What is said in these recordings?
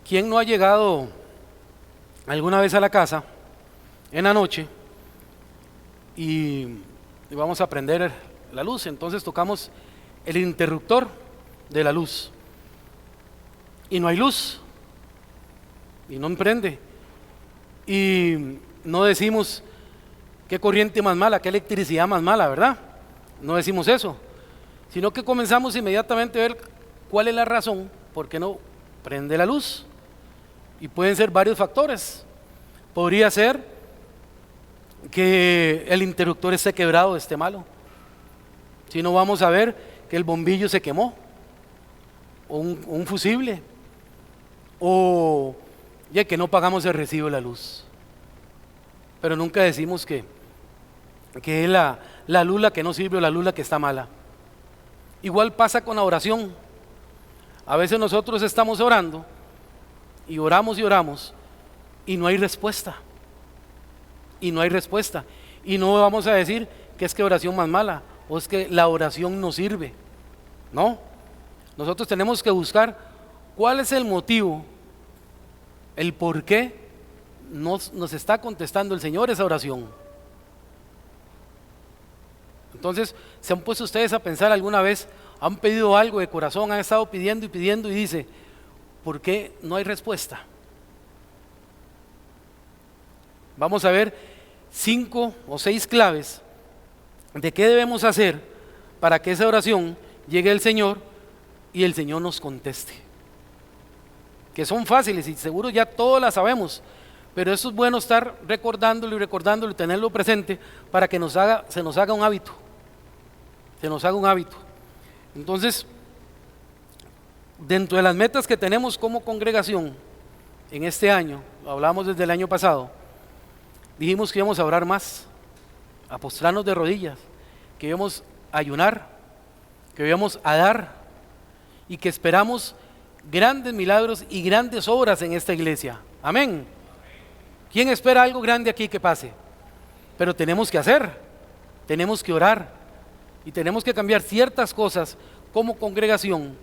¿Quién no ha llegado alguna vez a la casa en la noche y vamos a prender la luz? Entonces tocamos el interruptor de la luz y no hay luz y no prende, y no decimos qué corriente más mala, qué electricidad más mala, ¿verdad? No decimos eso, sino que comenzamos inmediatamente a ver cuál es la razón por qué no prende la luz. Y pueden ser varios factores. Podría ser que el interruptor esté quebrado, esté malo. Si no, vamos a ver que el bombillo se quemó, o un fusible, o ya que no pagamos el recibo de la luz. Pero nunca decimos que es la luz la que no sirve o la luz la que está mala. Igual pasa con la oración. A veces nosotros estamos orando y oramos y no hay respuesta. Y no hay respuesta. Y no vamos a decir que es que oración más mala o es que la oración no sirve. No. Nosotros tenemos que buscar cuál es el motivo, el por qué nos está contestando el Señor esa oración. Entonces, ¿se han puesto ustedes a pensar alguna vez? ¿Han pedido algo de corazón? ¿Han estado pidiendo y dice, ¿por qué no hay respuesta? Vamos a ver 5 o 6 claves de qué debemos hacer para que esa oración llegue al Señor y el Señor nos conteste. Que son fáciles y seguro ya todos las sabemos, pero eso es bueno estar recordándolo y tenerlo presente para que se nos haga un hábito. Se nos haga un hábito. Entonces, dentro de las metas que tenemos como congregación en este año, lo hablamos desde el año pasado, dijimos que íbamos a orar más, a postrarnos de rodillas, que íbamos a ayunar, que íbamos a dar y que esperamos grandes milagros y grandes obras en esta iglesia. Amén. ¿Quién espera algo grande aquí que pase? Pero tenemos que hacer, tenemos que orar y tenemos que cambiar ciertas cosas como congregación,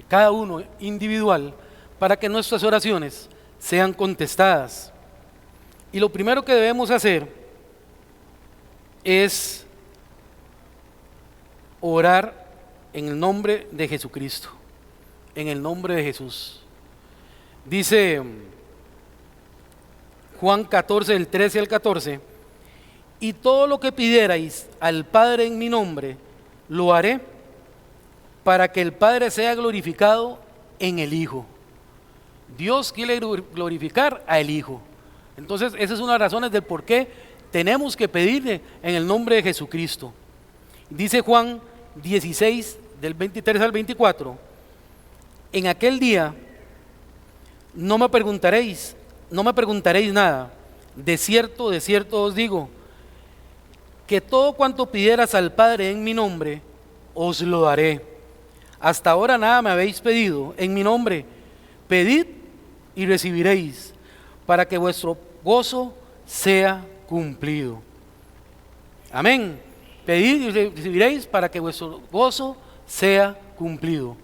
cada uno individual, para que nuestras oraciones sean contestadas. Y lo primero que debemos hacer es orar en el nombre de Jesucristo, en el nombre de Jesús. Dice Juan 14, del 13 al 14, y todo lo que pidierais al Padre en mi nombre, lo haré para que el Padre sea glorificado en el Hijo. Dios quiere glorificar al Hijo. Entonces, esa es una de las razones del por qué tenemos que pedirle en el nombre de Jesucristo. Dice Juan 16, del 23 al 24, en aquel día no me preguntaréis nada. De cierto os digo, que todo cuanto pidieras al Padre en mi nombre, os lo daré. Hasta ahora nada me habéis pedido en mi nombre. Pedid y recibiréis, para que vuestro gozo sea cumplido. Amén. Pedid y recibiréis para que vuestro gozo sea cumplido.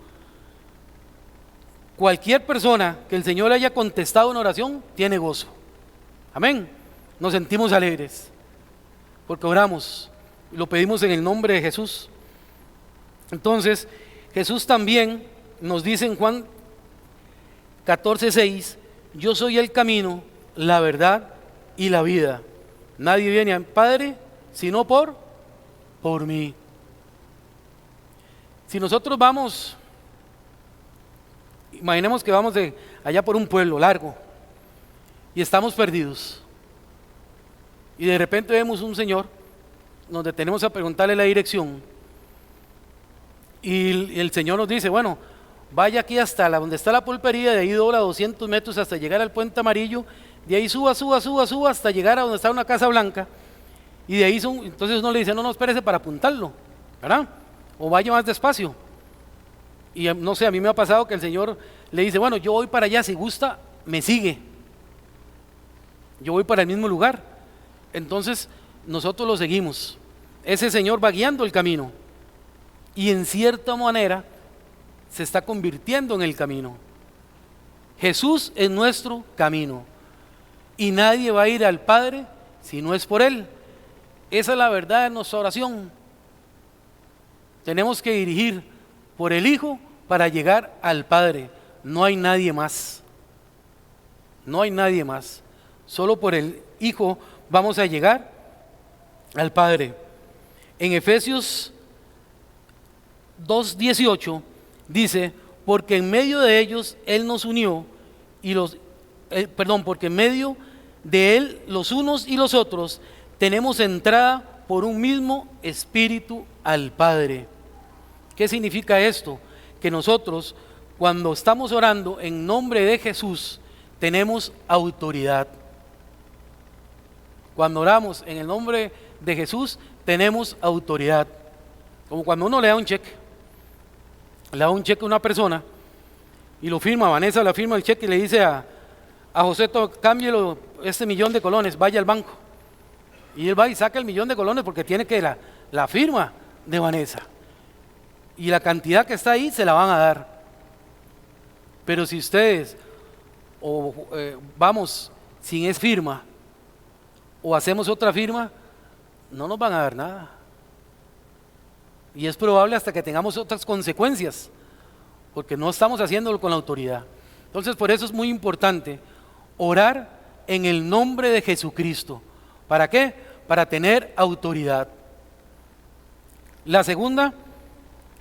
Cualquier persona que el Señor haya contestado una oración tiene gozo. Amén. Nos sentimos alegres porque oramos y lo pedimos en el nombre de Jesús. Entonces, Jesús también nos dice en Juan 14:6, yo soy el camino, la verdad y la vida. Nadie viene al Padre sino por mí. Si nosotros vamos, imaginemos que vamos de allá por un pueblo largo y estamos perdidos y de repente vemos un señor, nos detenemos a preguntarle la dirección y el Señor nos dice, bueno, vaya aquí hasta donde está la pulpería, de ahí dobla 200 metros hasta llegar al puente amarillo, de ahí suba hasta llegar a donde está una casa blanca, y de ahí entonces uno le dice, no, espérese para apuntarlo, ¿verdad? O vaya más despacio. Y no sé, a mí me ha pasado que el Señor le dice, bueno, yo voy para allá, si gusta, me sigue. Yo voy para el mismo lugar. Entonces, nosotros lo seguimos. Ese Señor va guiando el camino. Y en cierta manera, se está convirtiendo en el camino. Jesús es nuestro camino y nadie va a ir al Padre si no es por Él. Esa es la verdad de nuestra oración. Tenemos que dirigir por el Hijo para llegar al Padre. No hay nadie más. No hay nadie más. Solo por el Hijo vamos a llegar al Padre. En Efesios 2:18 dice, porque en medio de ellos Él nos unió y porque en medio de Él los unos y los otros tenemos entrada por un mismo Espíritu al Padre. ¿Qué significa esto? Que nosotros, cuando estamos orando en nombre de Jesús, tenemos autoridad. Cuando oramos en el nombre de Jesús, tenemos autoridad. Como cuando uno le da un cheque. Le da un cheque a una persona y lo firma, Vanessa le firma el cheque y le dice a José, cámbielo este $1,000,000, vaya al banco. Y él va y saca el $1,000,000 porque tiene que la firma de Vanessa. Y la cantidad que está ahí se la van a dar. Pero si ustedes vamos sin esa firma o hacemos otra firma, no nos van a dar nada. Y es probable hasta que tengamos otras consecuencias, porque no estamos haciéndolo con la autoridad. Entonces, por eso es muy importante orar en el nombre de Jesucristo. ¿Para qué? Para tener autoridad. La segunda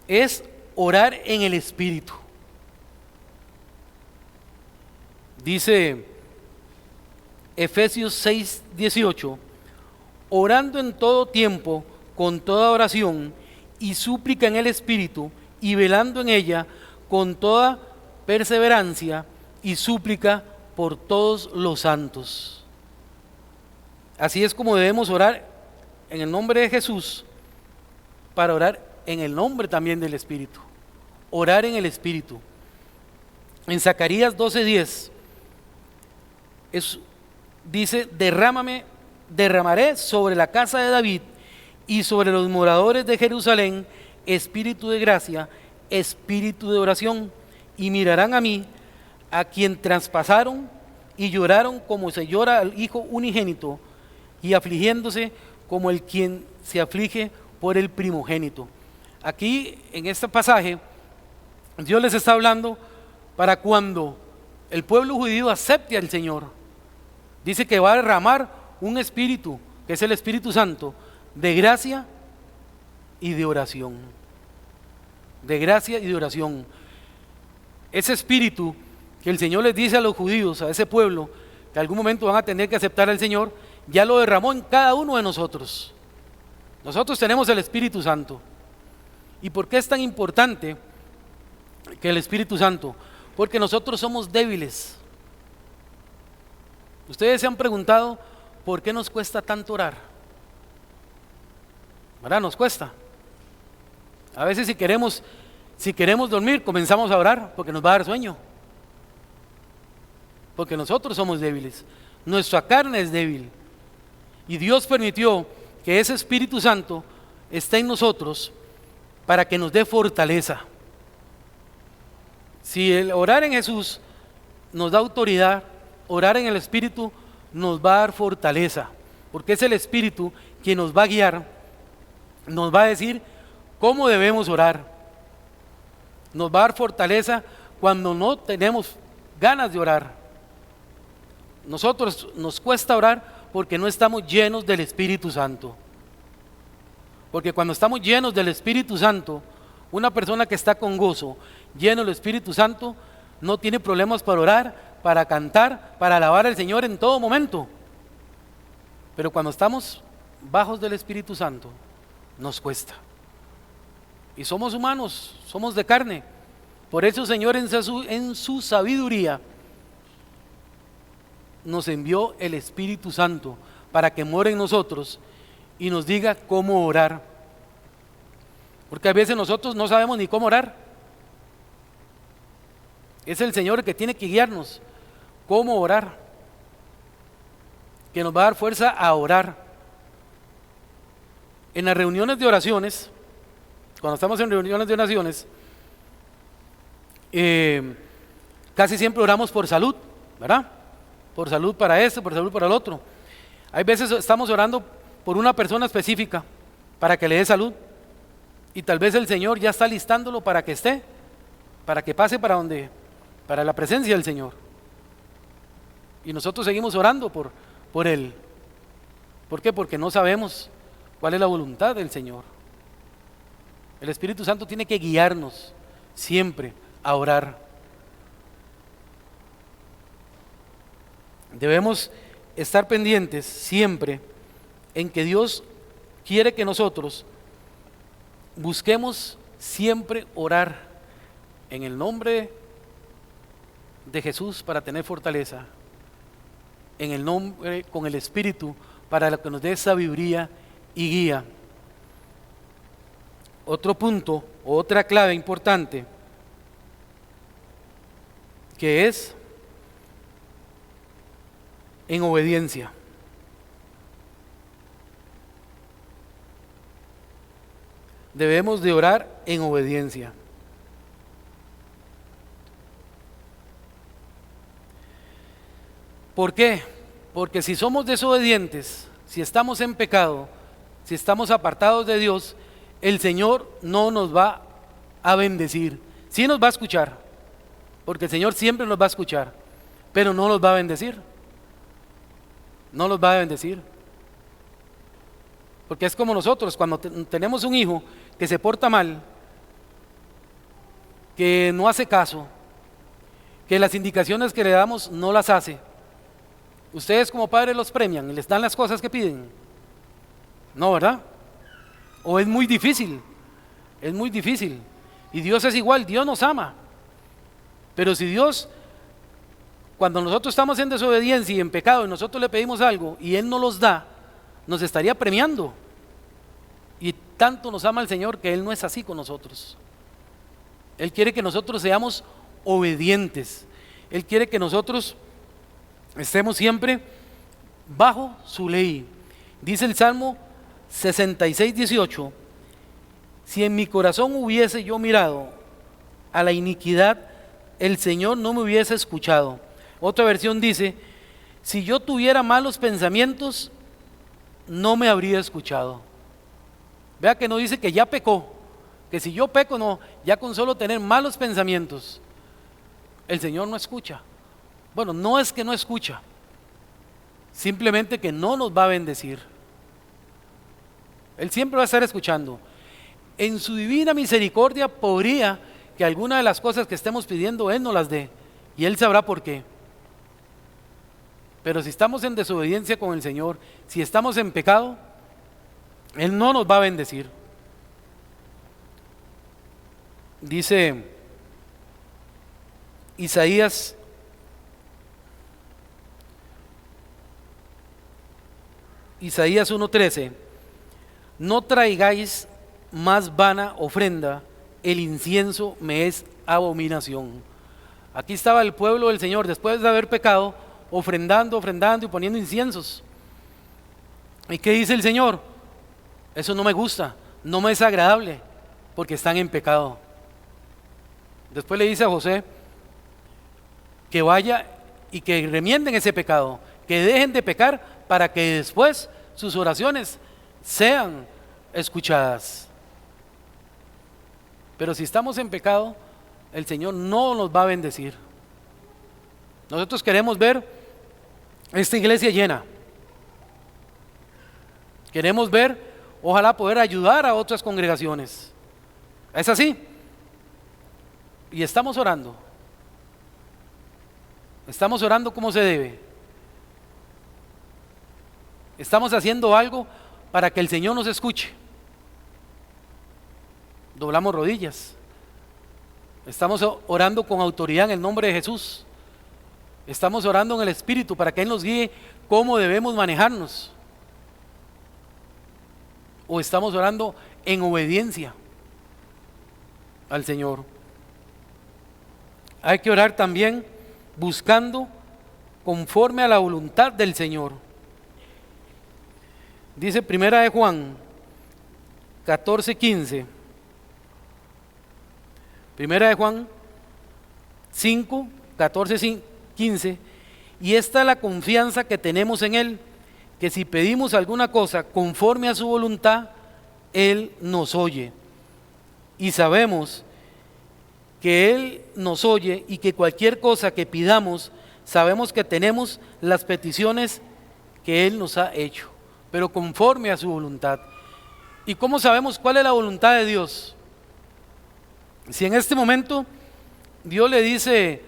es orar en el Espíritu. Dice Efesios 6:18, orando en todo tiempo, con toda oración y súplica en el Espíritu, y velando en ella con toda perseverancia y súplica por todos los santos. Así es como debemos orar en el nombre de Jesús, para orar en el nombre también del Espíritu. Orar en el Espíritu. En Zacarías 12:10 dice, derramaré sobre la casa de David y sobre los moradores de Jerusalén espíritu de gracia, espíritu de oración, y mirarán a mí, a quien traspasaron y lloraron como se llora al hijo unigénito, y afligiéndose como el quien se aflige por el primogénito. Aquí en este pasaje Dios les está hablando para cuando el pueblo judío acepte al Señor. Dice que va a derramar un espíritu, que es el Espíritu Santo, de gracia y de oración. De gracia y de oración. Ese espíritu que el Señor les dice a los judíos, a ese pueblo, que en algún momento van a tener que aceptar al Señor, ya lo derramó en cada uno de nosotros. Nosotros tenemos el Espíritu Santo. ¿Y por qué es tan importante que el Espíritu Santo? Porque nosotros somos débiles. Ustedes se han preguntado por qué nos cuesta tanto orar. ¿Verdad? Nos cuesta. A veces si queremos dormir, comenzamos a orar porque nos va a dar sueño. Porque nosotros somos débiles. Nuestra carne es débil. Y Dios permitió que ese Espíritu Santo esté en nosotros para que nos dé fortaleza. Si el orar en Jesús nos da autoridad, orar en el Espíritu nos va a dar fortaleza, porque es el Espíritu quien nos va a guiar, nos va a decir cómo debemos orar, nos va a dar fortaleza cuando no tenemos ganas de orar. Nosotros nos cuesta orar porque no estamos llenos del Espíritu Santo, porque cuando estamos llenos del Espíritu Santo, una persona que está con gozo, lleno del Espíritu Santo, no tiene problemas para orar, para cantar, para alabar al Señor en todo momento. Pero cuando estamos bajos del Espíritu Santo, nos cuesta. Y somos humanos, somos de carne. Por eso el Señor en su sabiduría nos envió el Espíritu Santo para que more en nosotros y nos diga cómo orar. Porque a veces nosotros no sabemos ni cómo orar. Es el Señor el que tiene que guiarnos cómo orar, que nos va a dar fuerza a orar. En las reuniones de oraciones, cuando estamos en reuniones de oraciones, casi siempre oramos por salud, ¿verdad? Por salud para esto, por salud para el otro. Hay veces estamos orando por una persona específica para que le dé salud, y tal vez el Señor ya está listándolo para que esté, para que pase para la presencia del Señor. Y nosotros seguimos orando por él. ¿Por qué? Porque no sabemos cuál es la voluntad del Señor. El Espíritu Santo tiene que guiarnos siempre a orar. Debemos estar pendientes siempre en que Dios quiere que nosotros busquemos siempre orar en el nombre de Jesús para tener fortaleza, en el nombre con el Espíritu para que nos dé sabiduría y guía. Otro punto, otra clave importante, que es en obediencia. Debemos de orar en obediencia. ¿Por qué? Porque si somos desobedientes, si estamos en pecado, si estamos apartados de Dios, el Señor no nos va a bendecir. Sí nos va a escuchar, porque el Señor siempre nos va a escuchar, pero no nos va a bendecir. No los va a bendecir. Porque es como nosotros, cuando tenemos un hijo que se porta mal, que no hace caso, que las indicaciones que le damos no las hace. Ustedes como padres los premian y les dan las cosas que piden. No, ¿verdad? O es muy difícil. Es muy difícil. Y Dios es igual, Dios nos ama. Pero si Dios, cuando nosotros estamos en desobediencia y en pecado y nosotros le pedimos algo y Él no los da, nos estaría premiando. Y tanto nos ama el Señor que Él no es así con nosotros. Él quiere que nosotros seamos obedientes. Él quiere que nosotros estemos siempre bajo su ley. Dice el Salmo 66:18: si en mi corazón hubiese yo mirado a la iniquidad, el Señor no me hubiese escuchado. Otra versión dice: si yo tuviera malos pensamientos, no me habría escuchado. Vea que no dice que ya pecó, que si yo peco, no, ya con solo tener malos pensamientos, el Señor no escucha. Bueno, no es que no escucha, simplemente que no nos va a bendecir. Él siempre va a estar escuchando. En su divina misericordia podría que alguna de las cosas que estemos pidiendo Él nos las dé, y Él sabrá por qué. Pero si estamos en desobediencia con el Señor, si estamos en pecado, Él no nos va a bendecir. Dice Isaías 1:13: no traigáis más vana ofrenda, el incienso me es abominación. Aquí estaba el pueblo del Señor después de haber pecado, ofrendando y poniendo inciensos. ¿Y qué dice el Señor? Eso no me gusta, no me es agradable, porque están en pecado. Después le dice a José que vaya y que remienden ese pecado, que dejen de pecar para que después sus oraciones sean escuchadas. Pero si estamos en pecado, el Señor no nos va a bendecir. Nosotros queremos ver esta iglesia llena. Queremos ver, ojalá poder ayudar a otras congregaciones. ¿Es así? Y estamos orando. Estamos orando como se debe. Estamos haciendo algo para que el Señor nos escuche. Doblamos rodillas. Estamos orando con autoridad en el nombre de Jesús. Estamos orando en el Espíritu para que Él nos guíe cómo debemos manejarnos. O estamos orando en obediencia al Señor. Hay que orar también buscando conforme a la voluntad del Señor. Dice Primera de Juan 14:15. Primera de Juan 5, 14, 15, y esta es la confianza que tenemos en Él, que si pedimos alguna cosa conforme a su voluntad, Él nos oye. Y sabemos que Él nos oye y que cualquier cosa que pidamos, sabemos que tenemos las peticiones que Él nos ha hecho, pero conforme a su voluntad. ¿Y cómo sabemos cuál es la voluntad de Dios? Si en este momento Dios le dice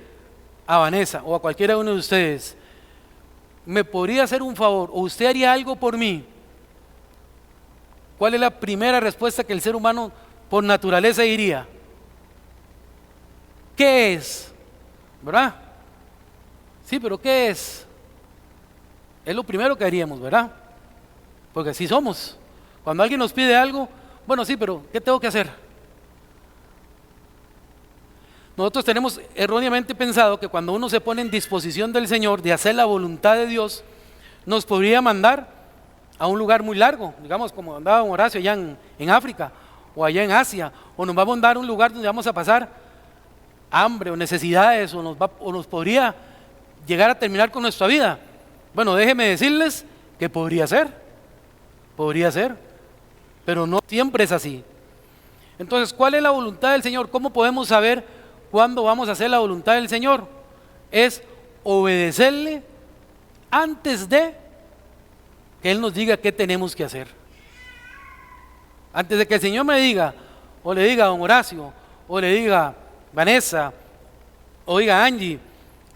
a Vanessa o a cualquiera de uno de ustedes, ¿me podría hacer un favor o usted haría algo por mí? ¿Cuál es la primera respuesta que el ser humano por naturaleza diría? ¿Qué es? ¿Verdad? Sí, pero ¿qué es? Es lo primero que haríamos, ¿verdad? Porque así somos. Cuando alguien nos pide algo, bueno, sí, pero ¿qué tengo que hacer? Nosotros tenemos erróneamente pensado que cuando uno se pone en disposición del Señor de hacer la voluntad de Dios, nos podría mandar a un lugar muy largo, digamos como andaba don Horacio allá en África o allá en Asia, o nos va a mandar a un lugar donde vamos a pasar hambre o necesidades, o nos podría llegar a terminar con nuestra vida. Bueno, déjenme decirles que podría ser, pero no siempre es así. Entonces, ¿cuál es la voluntad del Señor? ¿Cómo podemos saber cuándo vamos a hacer la voluntad del Señor? Es obedecerle antes de que Él nos diga qué tenemos que hacer. Antes de que el Señor me diga, o le diga a don Horacio, o le diga Vanessa, o diga Angie,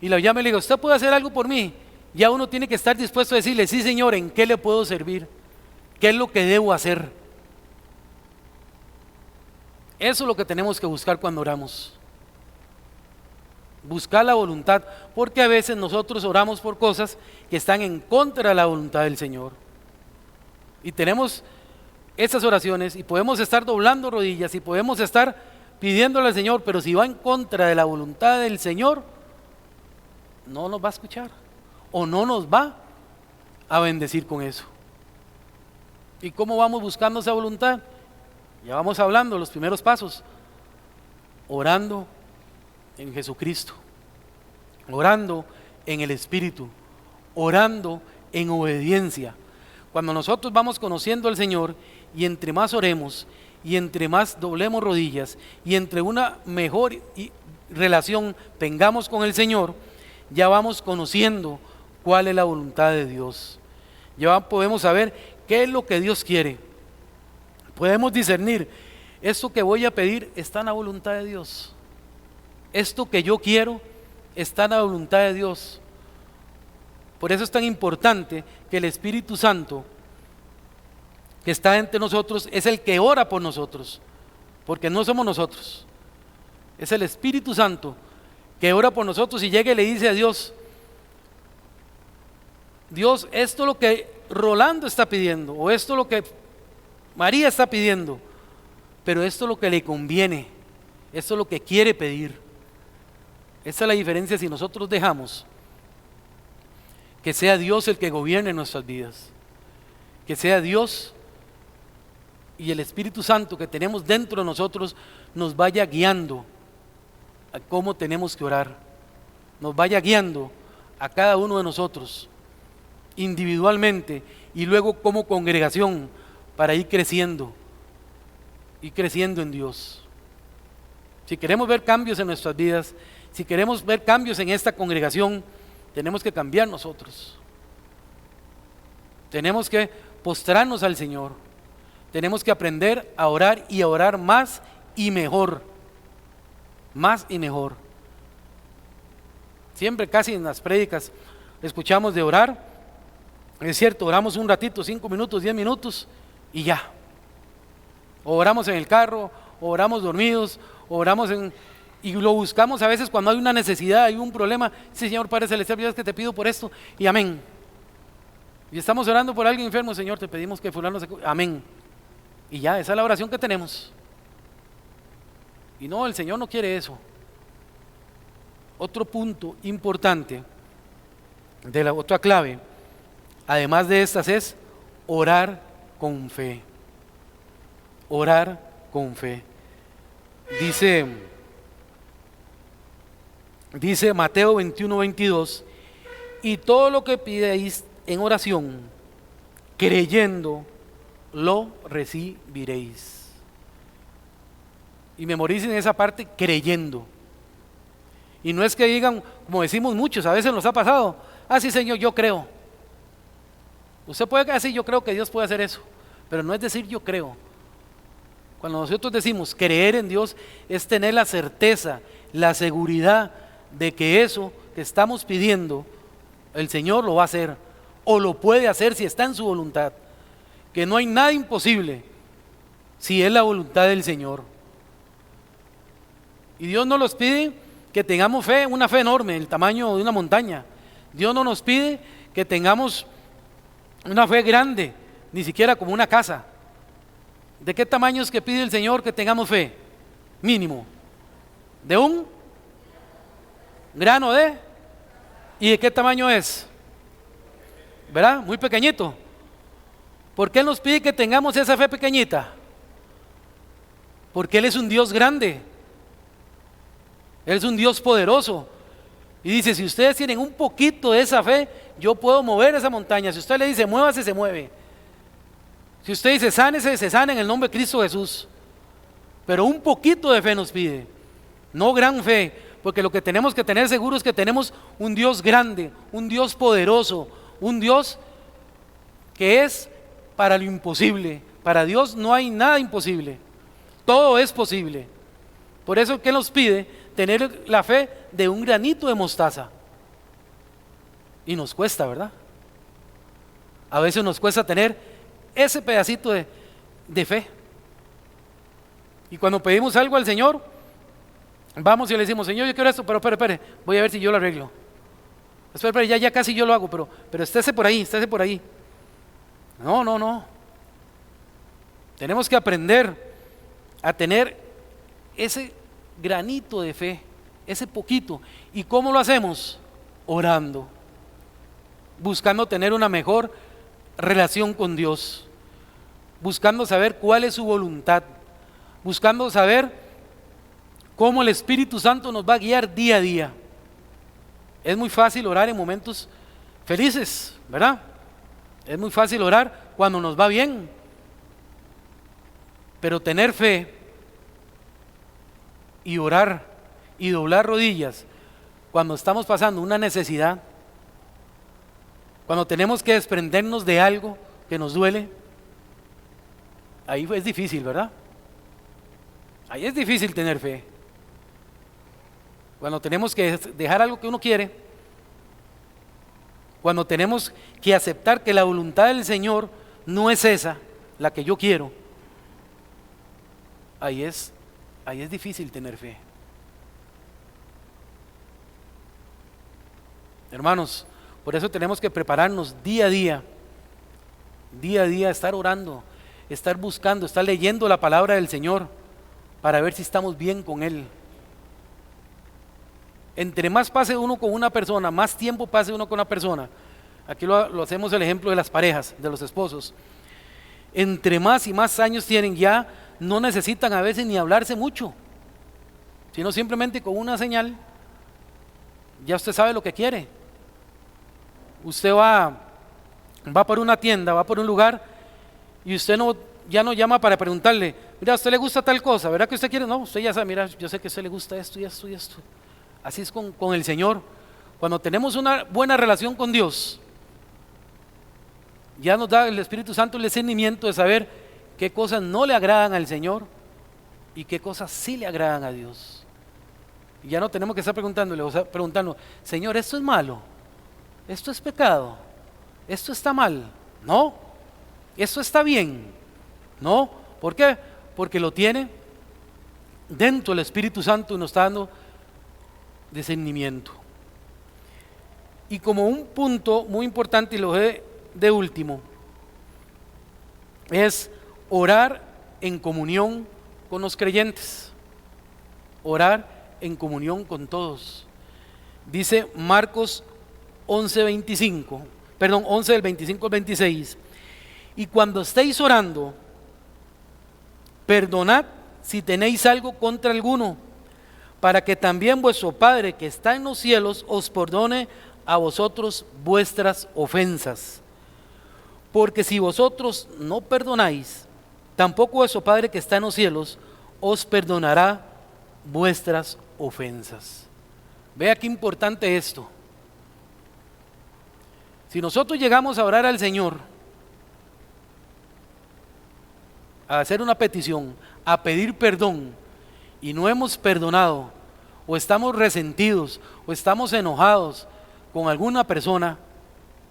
y la llame y le diga, ¿usted puede hacer algo por mí? Ya uno tiene que estar dispuesto a decirle, sí Señor, ¿en qué le puedo servir? ¿Qué es lo que debo hacer? Eso es lo que tenemos que buscar cuando oramos. Buscar la voluntad, porque a veces nosotros oramos por cosas que están en contra de la voluntad del Señor. Y tenemos esas oraciones y podemos estar doblando rodillas y podemos estar pidiéndole al Señor, pero si va en contra de la voluntad del Señor, no nos va a escuchar o no nos va a bendecir con eso. ¿Y cómo vamos buscando esa voluntad? Ya vamos hablando los primeros pasos, orando en Jesucristo, orando en el Espíritu, orando en obediencia. Cuando nosotros vamos conociendo al Señor y entre más oremos y entre más doblemos rodillas y entre una mejor relación tengamos con el Señor, ya vamos conociendo cuál es la voluntad de Dios. Ya podemos saber qué es lo que Dios quiere. Podemos discernir, esto que voy a pedir está en la voluntad de Dios. Esto que yo quiero está en la voluntad de Dios. Por eso es tan importante que el Espíritu Santo que está entre nosotros es el que ora por nosotros, porque no somos nosotros, es el Espíritu Santo que ora por nosotros y llega y le dice a Dios, Dios, esto es lo que Rolando está pidiendo, o esto es lo que María está pidiendo, pero esto es lo que le conviene, esto es lo que quiere pedir. Esa es la diferencia si nosotros dejamos que sea Dios el que gobierne nuestras vidas, que sea Dios y el Espíritu Santo que tenemos dentro de nosotros nos vaya guiando a cómo tenemos que orar, nos vaya guiando a cada uno de nosotros individualmente y luego como congregación para ir creciendo en Dios. Si queremos ver cambios en nuestras vidas, si queremos ver cambios en esta congregación, tenemos que cambiar nosotros. Tenemos que postrarnos al Señor. Tenemos que aprender a orar y a orar más y mejor. Más y mejor. Siempre casi en las prédicas escuchamos de orar. Es cierto, oramos un ratito, 5 minutos, 10 minutos y ya. O oramos en el carro, o oramos dormidos, o oramos y lo buscamos a veces cuando hay una necesidad, hay un problema. Sí, Señor Padre Celestial, es que te pido por esto y amén. Y estamos orando por alguien enfermo, Señor, te pedimos que fulano se cure, amén. Y ya, esa es la oración que tenemos. Y no, el Señor no quiere eso. Otro punto importante de la otra clave, además de estas, es orar con fe. Orar con fe. Dice Dice Mateo 21:22, y todo lo que pidéis en oración, creyendo, lo recibiréis. Y memoricen esa parte, creyendo. Y no es que digan, como decimos muchos, a veces nos ha pasado, ah sí Señor, yo creo. Usted puede decir, yo creo que Dios puede hacer eso, pero no es decir yo creo. Cuando nosotros decimos creer en Dios, es tener la certeza, la seguridad de que eso que estamos pidiendo, el Señor lo va a hacer, o lo puede hacer si está en su voluntad. Que no hay nada imposible si es la voluntad del Señor. Y Dios no nos pide que tengamos fe, una fe enorme, el tamaño de una montaña. Dios no nos pide que tengamos una fe grande, ni siquiera como una casa. ¿De qué tamaño es que pide el Señor que tengamos fe? Mínimo. ¿De un grano de? ¿Y de qué tamaño es? ¿Verdad? Muy pequeñito. ¿Por qué nos pide que tengamos esa fe pequeñita? Porque Él es un Dios grande. Él es un Dios poderoso. Y dice, si ustedes tienen un poquito de esa fe, yo puedo mover esa montaña. Si usted le dice, muévase, se mueve. Si usted dice, sánese, se sana en el nombre de Cristo Jesús. Pero un poquito de fe nos pide. No gran fe, porque lo que tenemos que tener seguro es que tenemos un Dios grande, un Dios poderoso, un Dios que es para lo imposible. Para Dios no hay nada imposible. Todo es posible. Por eso, ¿qué nos pide? Tener la fe de un granito de mostaza. Y nos cuesta, ¿verdad? A veces nos cuesta tener ese pedacito de fe. Y cuando pedimos algo al Señor, vamos y le decimos, Señor, yo quiero esto, pero espere, voy a ver si yo lo arreglo. Espere, ya casi yo lo hago, pero estése por ahí. No. Tenemos que aprender a tener ese granito de fe, ese poquito. ¿Y cómo lo hacemos? Orando, buscando tener una mejor relación con Dios, buscando saber cuál es su voluntad, buscando saber cómo el Espíritu Santo nos va a guiar día a día. Es muy fácil orar en momentos felices, ¿verdad? Es muy fácil orar cuando nos va bien, pero tener fe y orar y doblar rodillas cuando estamos pasando una necesidad, cuando tenemos que desprendernos de algo que nos duele, ahí es difícil, ¿verdad? Ahí es difícil tener fe. Cuando tenemos que dejar algo que uno quiere, cuando tenemos que aceptar que la voluntad del Señor no es esa, la que yo quiero, ahí es difícil tener fe. Hermanos, por eso tenemos que prepararnos día a día, estar orando, estar buscando, estar leyendo la palabra del Señor para ver si estamos bien con Él. Entre más pase uno con una persona, más tiempo pase uno con una persona, aquí lo hacemos el ejemplo de las parejas, de los esposos, entre más y más años tienen, ya no necesitan a veces ni hablarse mucho, sino simplemente con una señal, ya usted sabe lo que quiere. Usted va por una tienda, va por un lugar, y usted ya no llama para preguntarle, mira, ¿a usted le gusta tal cosa? ¿Verdad que usted quiere? No, usted ya sabe, mira, yo sé que a usted le gusta esto y esto y esto. Así es con el Señor. Cuando tenemos una buena relación con Dios, ya nos da el Espíritu Santo el discernimiento de saber qué cosas no le agradan al Señor y qué cosas sí le agradan a Dios. Y ya no tenemos que estar preguntando, Señor, ¿esto es malo? ¿Esto es pecado? ¿Esto está mal? No. ¿Esto está bien? No. ¿Por qué? Porque lo tiene dentro el Espíritu Santo y nos está dando discernimiento. Y como un punto muy importante, y lo de último, es orar en comunión con los creyentes, orar en comunión con todos. Dice Marcos 11 del 25 al 26, y cuando estéis orando, perdonad si tenéis algo contra alguno, para que también vuestro Padre que está en los cielos os perdone a vosotros vuestras ofensas. Porque si vosotros no perdonáis, tampoco vuestro Padre que está en los cielos os perdonará vuestras ofensas. Vea qué importante esto. Si nosotros llegamos a orar al Señor, a hacer una petición, a pedir perdón, y no hemos perdonado, o estamos resentidos, o estamos enojados con alguna persona,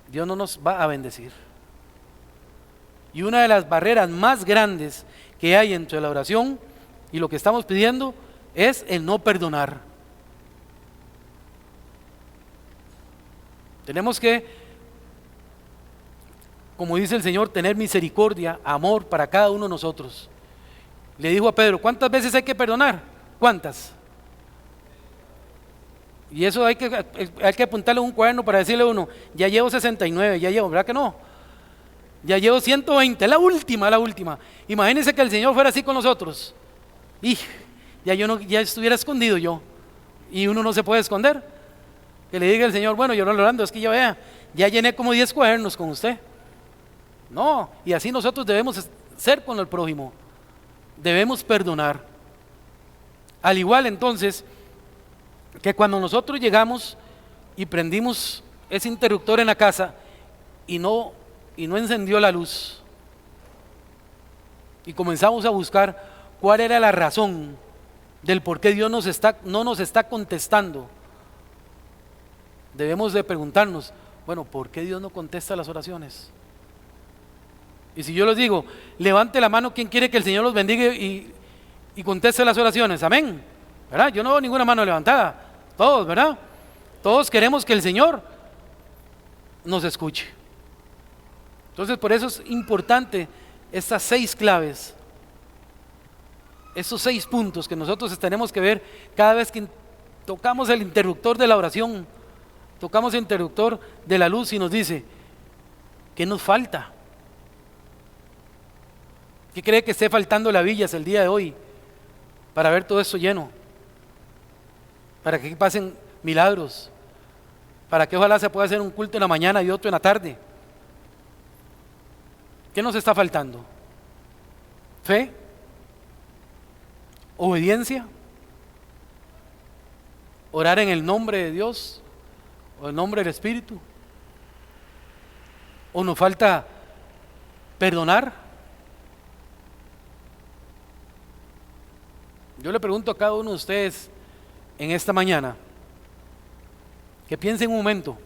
Dios no nos va a bendecir. Y una de las barreras más grandes que hay entre la oración y lo que estamos pidiendo es el no perdonar. Tenemos que, como dice el Señor, tener misericordia, amor para cada uno de nosotros. Le dijo a Pedro, ¿cuántas veces hay que perdonar? ¿Cuántas? Y eso hay que apuntarle en un cuaderno para decirle a uno, ya llevo 69, ya llevo, ¿verdad que no? Ya llevo 120, la última. Imagínense que el Señor fuera así con nosotros. Y ya estuviera escondido yo. Y uno no se puede esconder. Que le diga el Señor, bueno, yo no lo ando, es que ya llené como 10 cuadernos con usted. No, y así nosotros debemos ser con el prójimo. Debemos perdonar. Al igual entonces que cuando nosotros llegamos y prendimos ese interruptor en la casa y no encendió la luz, y comenzamos a buscar cuál era la razón del por qué Dios no nos está contestando, debemos de preguntarnos, bueno, ¿por qué Dios no contesta las oraciones? Y si yo les digo, levante la mano quien quiere que el Señor los bendiga y conteste las oraciones, amén, ¿verdad? Yo no veo ninguna mano levantada, todos, ¿verdad? Todos queremos que el Señor nos escuche. Entonces por eso es importante estas 6 claves, esos 6 puntos que nosotros tenemos que ver cada vez que tocamos el interruptor de la oración, tocamos el interruptor de la luz y nos dice, ¿qué nos falta? ¿Qué cree que esté faltando la Villas el día de hoy para ver todo esto lleno? Para que pasen milagros, para que ojalá se pueda hacer un culto en la mañana y otro en la tarde. ¿Qué nos está faltando? ¿Fe? ¿Obediencia? ¿Orar en el nombre de Dios o en el nombre del Espíritu? ¿O nos falta perdonar? Yo le pregunto a cada uno de ustedes en esta mañana que piensen un momento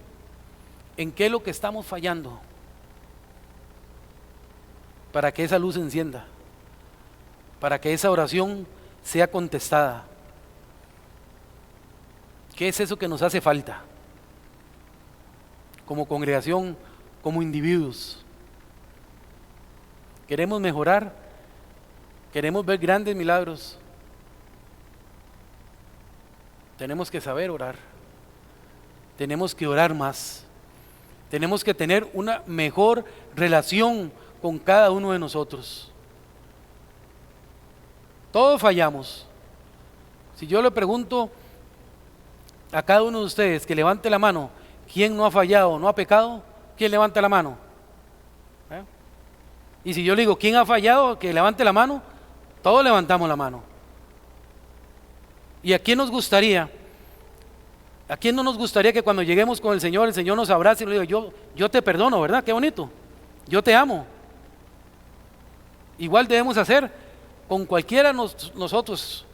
en qué es lo que estamos fallando para que esa luz se encienda, para que esa oración sea contestada. ¿Qué es eso que nos hace falta como congregación, como individuos? ¿Queremos mejorar? ¿Queremos ver grandes milagros? Tenemos que saber orar, tenemos que orar más, tenemos que tener una mejor relación con cada uno de nosotros. Todos fallamos. Si yo le pregunto a cada uno de ustedes que levante la mano, ¿quién no ha fallado, no ha pecado? ¿Quién levanta la mano? Y si yo le digo, ¿quién ha fallado? Que levante la mano, todos levantamos la mano. ¿Y a quién nos gustaría? ¿A quién no nos gustaría que cuando lleguemos con el Señor nos abrace y le diga, yo te perdono, ¿verdad? Qué bonito. Yo te amo. Igual debemos hacer con cualquiera de nosotros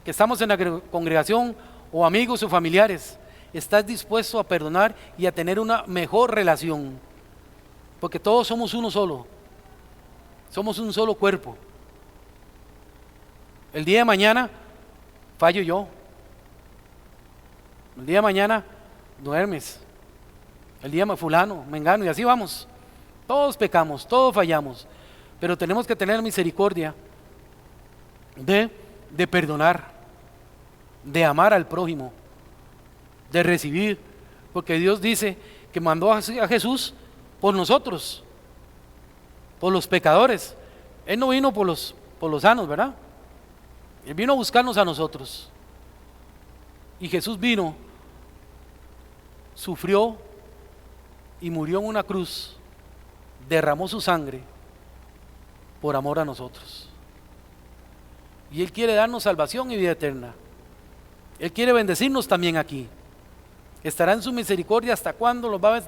que estamos en la congregación o amigos o familiares. ¿Estás dispuesto a perdonar y a tener una mejor relación? Porque todos somos uno solo. Somos un solo cuerpo. El día de mañana fallo yo. El día de mañana duermes. El día de fulano, mengano, y así vamos. Todos pecamos, todos fallamos. Pero tenemos que tener misericordia de perdonar, de amar al prójimo, de recibir. Porque Dios dice que mandó a Jesús por nosotros, por los pecadores. Él no vino por los sanos, ¿verdad? Él vino a buscarnos a nosotros. Y Jesús vino, sufrió y murió en una cruz, derramó su sangre por amor a nosotros. Y Él quiere darnos salvación y vida eterna. Él quiere bendecirnos también aquí. Estará en su misericordia hasta cuándo nos va a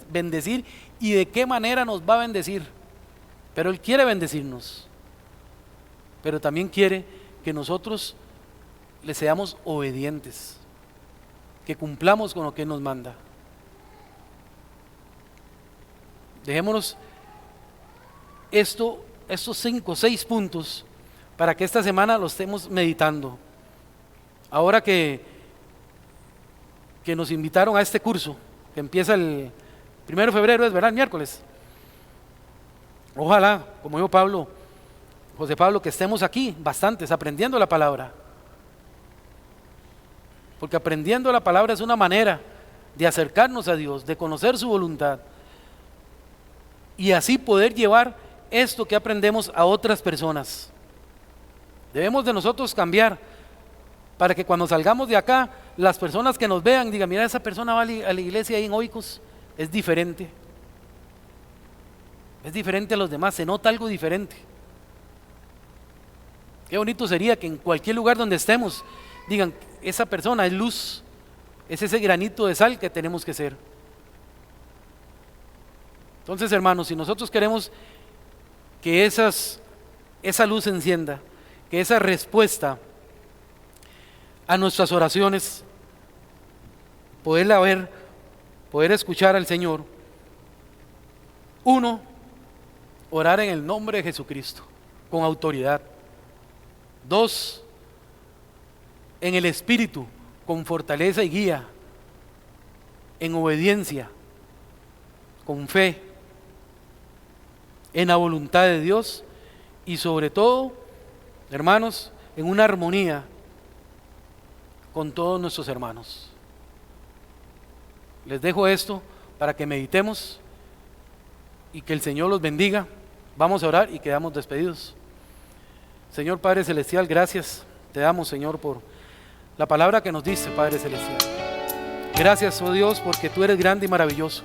bendecir y de qué manera nos va a bendecir. Pero Él quiere bendecirnos. Pero también quiere que nosotros le seamos obedientes, que cumplamos con lo que Él nos manda. Dejémonos estos 5 o 6 puntos para que esta semana lo estemos meditando. Ahora que nos invitaron a este curso, que empieza el 1 de febrero, es verdad, el miércoles. Ojalá, como dijo José Pablo, que estemos aquí bastantes aprendiendo la palabra. Porque aprendiendo la palabra es una manera de acercarnos a Dios, de conocer su voluntad. Y así poder llevar esto que aprendemos a otras personas. Debemos de nosotros cambiar para que cuando salgamos de acá, las personas que nos vean digan: mira, esa persona va a la iglesia ahí en Oikos, es diferente. Es diferente a los demás, se nota algo diferente. Qué bonito sería que en cualquier lugar donde estemos digan: esa persona es luz, es ese granito de sal que tenemos que ser. Entonces, hermanos, si nosotros queremos que esa luz se encienda, que esa respuesta a nuestras oraciones, poderla ver, poder escuchar al Señor, 1, orar en el nombre de Jesucristo, con autoridad. 2, en el Espíritu, con fortaleza y guía, en obediencia, con fe, en la voluntad de Dios y sobre todo, hermanos, en una armonía con todos nuestros hermanos. Les dejo esto para que meditemos y que el Señor los bendiga. Vamos a orar y quedamos despedidos. Señor Padre Celestial, gracias te damos, Señor, por la palabra que nos diste, Padre Celestial. Gracias, oh Dios, porque tú eres grande y maravilloso,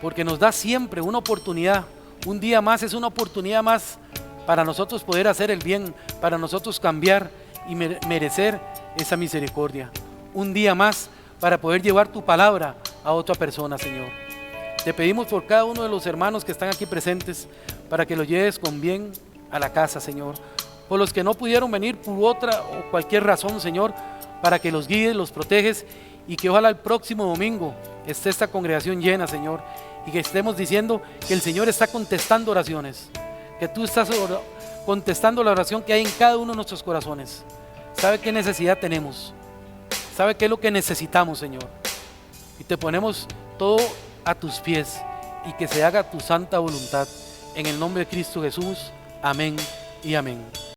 porque nos das siempre una oportunidad. Un día más es una oportunidad más para nosotros poder hacer el bien, para nosotros cambiar y merecer esa misericordia. Un día más para poder llevar tu palabra a otra persona, Señor. Te pedimos por cada uno de los hermanos que están aquí presentes, para que los lleves con bien a la casa, Señor. Por los que no pudieron venir por otra o cualquier razón, Señor, para que los guíes, los proteges, y que ojalá el próximo domingo esté esta congregación llena, Señor, y que estemos diciendo que el Señor está contestando oraciones, que tú estás contestando la oración que hay en cada uno de nuestros corazones. Sabe qué necesidad tenemos, sabe qué es lo que necesitamos, Señor, y te ponemos todo a tus pies, y que se haga tu santa voluntad, en el nombre de Cristo Jesús. Amén y amén.